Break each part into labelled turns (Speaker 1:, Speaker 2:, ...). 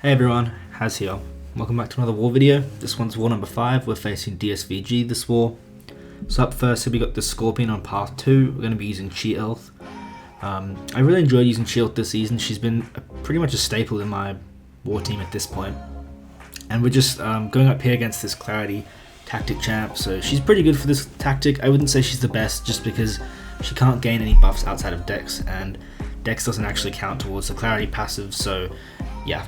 Speaker 1: Hey everyone, Haz here. Welcome back to another war video. This one's war number 5. We're facing DSVG this war. So up first, here we got the Scorpion on path 2. We're going to be using Chee'ilth. I really enjoyed using Chee'ilth this season. She's been pretty much a staple in my war team at this point. And we're just going up here against this Clarity tactic champ. So she's pretty good for this tactic. I wouldn't say she's the best just because she can't gain any buffs outside of Dex, and Dex doesn't actually count towards the Clarity passive. So yeah,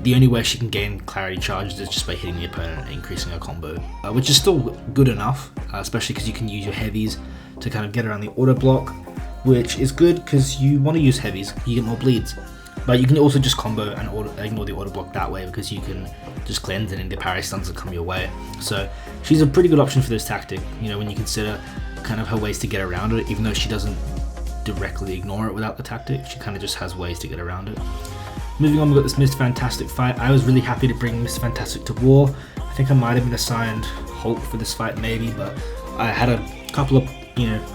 Speaker 1: the only way she can gain Clarity charges is just by hitting the opponent and increasing her combo, which is still good enough, especially because you can use your heavies to kind of get around the auto block, which is good because you want to use heavies, you get more bleeds. But you can also just combo and ignore the auto block that way because you can just cleanse and the parry stuns will come your way. So she's a pretty good option for this tactic, you know, when you consider kind of her ways to get around it, even though she doesn't directly ignore it without the tactic, she kind of just has ways to get around it. Moving on, we've got this Mr. Fantastic fight. I was really happy to bring Mr. Fantastic to war. I think I might have been assigned Hulk for this fight maybe, but I had a couple of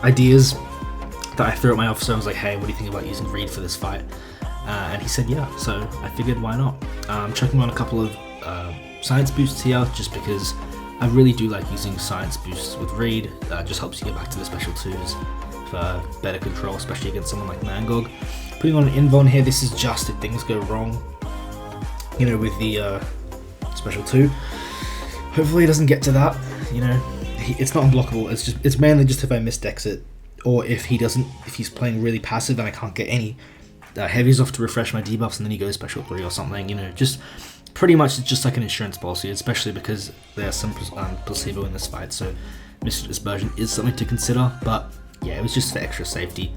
Speaker 1: ideas that I threw at my officer. I was like, hey, what do you think about using Reed for this fight? And he said yeah, so I figured why not. I'm checking on a couple of science boosts here just because I really do like using science boosts with Reed. Just helps you get back to the special 2s for better control, especially against someone like Mangog. Putting on an invuln here, this is just if things go wrong, you know, with the special 2. Hopefully he doesn't get to that, you know, it's not unblockable, it's mainly just if I misdex it, or if he's playing really passive and I can't get any heavies off to refresh my debuffs and then he goes special 3 or something, you know, just pretty much it's just like an insurance policy, especially because there's some placebo in this fight, so Mr. Dispersion is something to consider, but yeah, it was just for extra safety.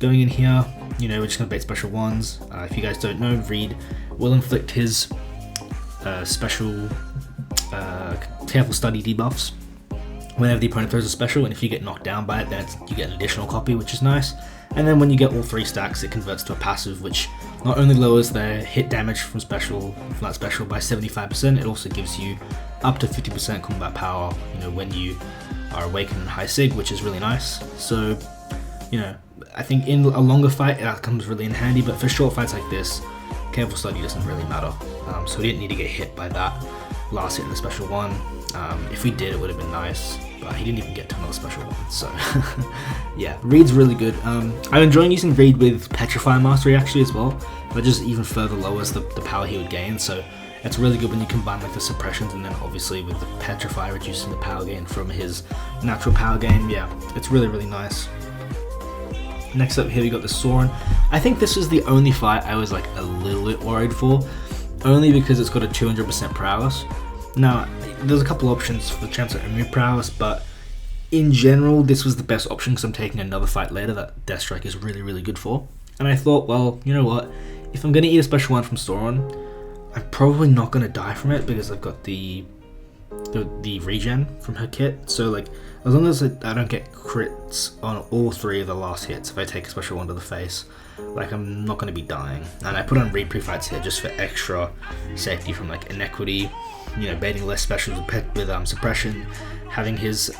Speaker 1: Going in here, you know, we're just going to bait special 1s. If you guys don't know, Reed will inflict his special careful study debuffs whenever the opponent throws a special, and if you get knocked down by it, then you get an additional copy, which is nice. And then when you get all 3 stacks, it converts to a passive, which not only lowers their hit damage from that special by 75%, it also gives you up to 50% combat power, you know, when you are awakened in high sig, which is really nice. So, you know, I think in a longer fight that comes really in handy, but for short fights like this, careful study doesn't really matter. So we didn't need to get hit by that last hit in the special 1. If we did, it would have been nice, but he didn't even get to another special 1. So yeah, Reed's really good. I'm enjoying using Reed with Petrify Mastery actually as well. That just even further lowers the power he would gain. So it's really good when you combine like the suppressions and then obviously with the Petrify reducing the power gain from his natural power gain. Yeah, it's really, really nice. Next up here we got the Sauron. I think this is the only fight I was like a little bit worried for, only because it's got a 200% prowess. Now, there's a couple options for the chance of remove prowess, but in general this was the best option because I'm taking another fight later that Death Strike is really, really good for. And I thought, well, you know what, if I'm going to eat a special 1 from Sauron, I'm probably not going to die from it because I've got the regen from her kit. So like, as long as I don't get crits on all 3 of the last hits, if I take a special 1 to the face, like I'm not going to be dying. And I put on Reed pre-fights here just for extra safety from like inequity, you know, baiting less specials with suppression, having his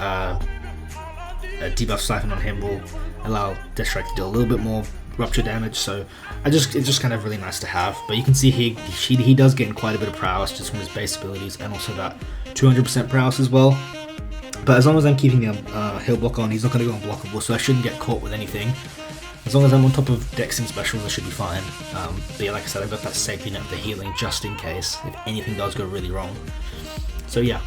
Speaker 1: debuff siphon on him will allow Death Strike to do a little bit more rupture damage, so it's just kind of really nice to have. But you can see he does gain quite a bit of prowess just from his base abilities and also that 200% prowess as well. But as long as I'm keeping the heal block on, he's not going to go unblockable, so I shouldn't get caught with anything. As long as I'm on top of dexing specials, I should be fine. But yeah, like I said, I've got that safety net of the healing just in case if anything does go really wrong. So yeah,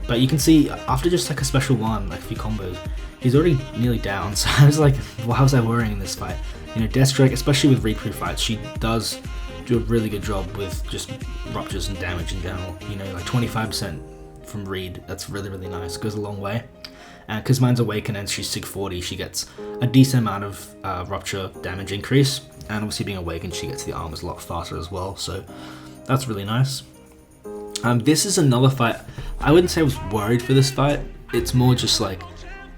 Speaker 1: but you can see after just like a special 1, like a few combos, he's already nearly down. So I was like, why was I worrying in this fight? You know, Death Strike, especially with Reed pre-fights, she does do a really good job with just ruptures and damage in general. You know, like 25% from Reed, that's really, really nice, goes a long way. And because mine's awakened and she's sig 40, she gets a decent amount of rupture damage increase, and obviously being awakened she gets the armors a lot faster as well, so that's really nice. This is another fight, I wouldn't say I was worried for this fight, it's more just like,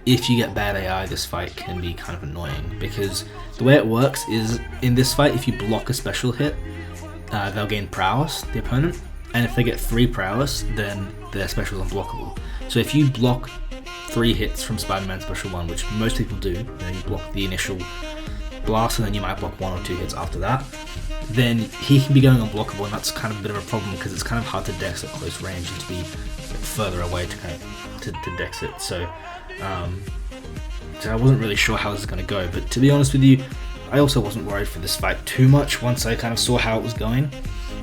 Speaker 1: if you get bad AI, this fight can be kind of annoying, because the way it works is, in this fight, if you block a special hit, they'll gain prowess, the opponent, and if they get 3 prowess, then their special is unblockable. So if you block 3 hits from Spider-Man Special 1, which most people do, you block the initial blast and then you might block 1 or 2 hits after that, then he can be going unblockable, and that's kind of a bit of a problem because it's kind of hard to dex at close range and to be further away to kind of to dex it. So I wasn't really sure how this is going to go, but to be honest with you, I also wasn't worried for this fight too much once I kind of saw how it was going,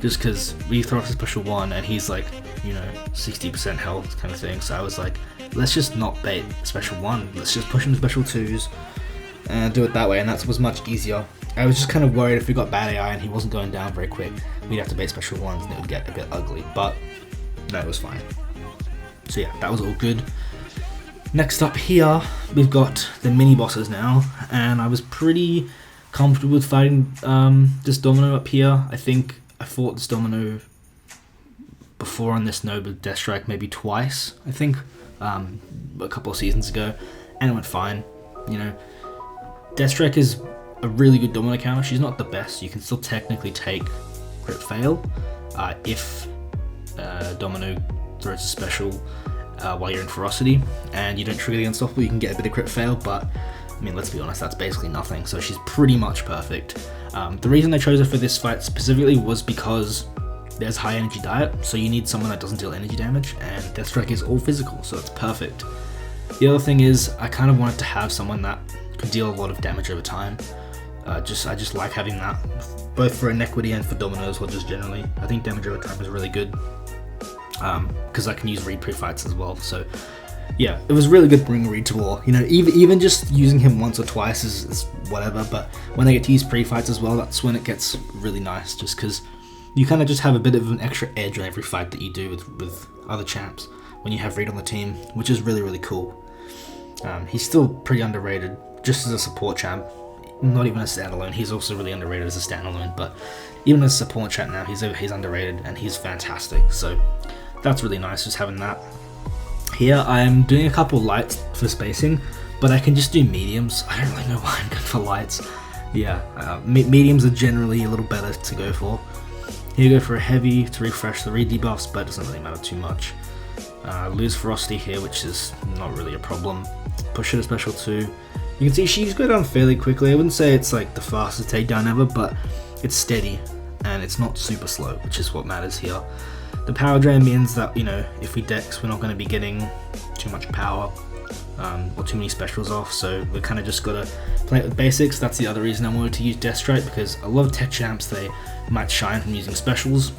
Speaker 1: just because we throw off a special 1 and he's like, you know, 60% health kind of thing. So I was like, let's just not bait special 1, let's just push him to special 2s and do it that way, and that was much easier. I was just kind of worried if we got bad AI and he wasn't going down very quick, we'd have to bait special 1s and it would get a bit ugly, but no, it was fine. So yeah, that was all good. Next up here, we've got the mini bosses now, and I was pretty comfortable with fighting this Domino up here. I think I fought this Domino before on this node with Deathstrike maybe twice, I think, a couple of seasons ago, and it went fine. You know, Deathstrike is a really good Domino counter. She's not the best. You can still technically take crit fail if Domino throws a special while you're in ferocity and you don't trigger the unstoppable. You can get a bit of crit fail, but I mean, let's be honest, that's basically nothing. So she's pretty much perfect. The reason I chose her for this fight specifically was because there's high energy diet, so you need someone that doesn't deal energy damage, and Deathstrike is all physical, so it's perfect. The other thing is, I kind of wanted to have someone that could deal a lot of damage over time. I just like having that, both for Inequity and for Domino as well, just generally. I think damage over time is really good, because I can use Reed pre-fights as well. So yeah, it was really good bringing Reed to war. You know, even just using him once or twice is whatever, but when I get to use pre-fights as well, that's when it gets really nice, just because you kind of just have a bit of an extra edge on every fight that you do with other champs when you have Reed on the team, which is really, really cool. He's still pretty underrated just as a support champ, not even a standalone. He's also really underrated as a standalone, but even as a support champ now, he's underrated and he's fantastic. So that's really nice, just having that. Here I'm doing a couple lights for spacing, but I can just do mediums. I don't really know why I'm going for lights. Yeah, mediums are generally a little better to go for. Here you go for a heavy to refresh the Reed debuffs, but it doesn't really matter too much. Lose ferocity here, which is not really a problem. Push it to special 2. You can see she's go down fairly quickly. I wouldn't say it's like the fastest takedown ever, but it's steady and it's not super slow, which is what matters here. The power drain means that, you know, if we dex, we're not going to be getting too much power or too many specials off, so we kind of just got to play it with basics. That's the other reason I wanted to use Deathstrike, because a lot of tech champs, they might shine from using specials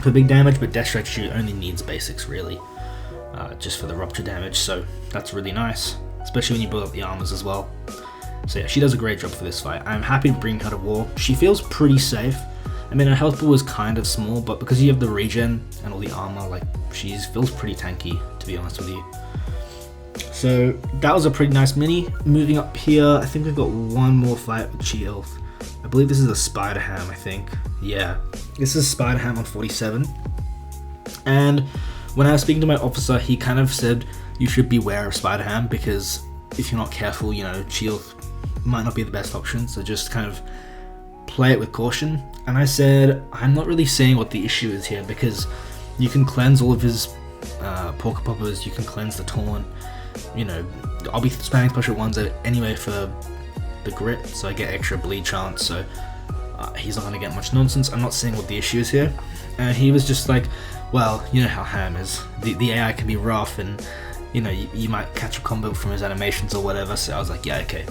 Speaker 1: for big damage, but Deathstrike only needs basics really, just for the rupture damage, so that's really nice, especially when you build up the armors as well. So yeah, she does a great job for this fight. I'm happy to bring her to war. She feels pretty safe. I mean, her health pool is kind of small, but because you have the regen and all the armor, like, she feels pretty tanky, to be honest with you. So that was a pretty nice mini. Moving up here, I think we've got one more fight with Chee'ilth. I believe this is a Spider Ham, I think. Yeah, this is Spider Ham on 47. And when I was speaking to my officer, he kind of said you should beware of Spider Ham, because if you're not careful, you know, Chee'ilth might not be the best option, so just kind of play it with caution. And I said, I'm not really seeing what the issue is here, because you can cleanse all of his Porker Poppers, you can cleanse the Taunt, you know, I'll be spamming special ones anyway for the grit, so I get extra bleed chance, so he's not going to get much nonsense. I'm not seeing what the issue is here. And he was just like, well, you know how Ham is, the AI can be rough, and you know, you might catch a combo from his animations or whatever. So I was like, yeah, okay,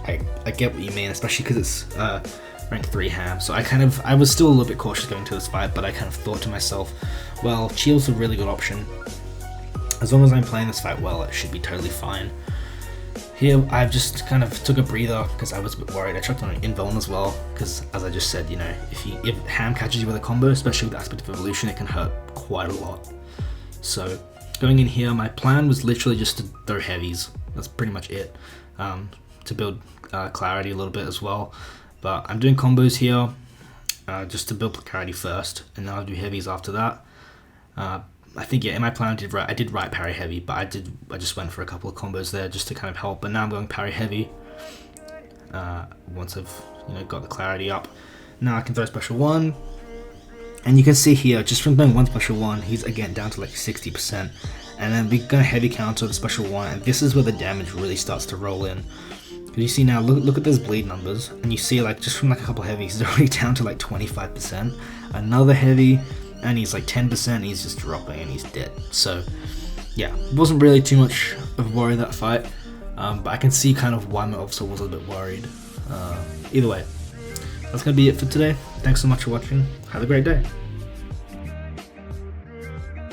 Speaker 1: I get what you mean, especially because it's rank 3 Ham. So I was still a little bit cautious going to this fight, but I kind of thought to myself, well, Chee'ilth's a really good option. As long as I'm playing this fight well, it should be totally fine. Here, I've just kind of took a breather because I was a bit worried. I chucked on an Invuln as well, because as I just said, you know, if Ham catches you with a combo, especially with Aspect of Evolution, it can hurt quite a lot. So going in here, my plan was literally just to throw heavies. That's pretty much it. To build clarity a little bit as well. But I'm doing combos here just to build clarity first, and then I'll do heavies after that. I think, yeah, in my plan I did right parry heavy, but I just went for a couple of combos there just to kind of help. But now I'm going parry heavy once I've, you know, got the clarity up. Now I can throw special 1, and you can see here, just from doing one special 1, he's again down to like 60%, and then we're going to heavy counter the special 1, and this is where the damage really starts to roll in. You see now, look at those bleed numbers, and you see like just from like a couple heavies, he's already down to like 25%. Another heavy, and he's like 10%. He's just dropping, and he's dead. So yeah, wasn't really too much of a worry that fight, but I can see kind of why my officer was a bit worried. Either way, that's gonna be it for today. Thanks so much for watching. Have a great day.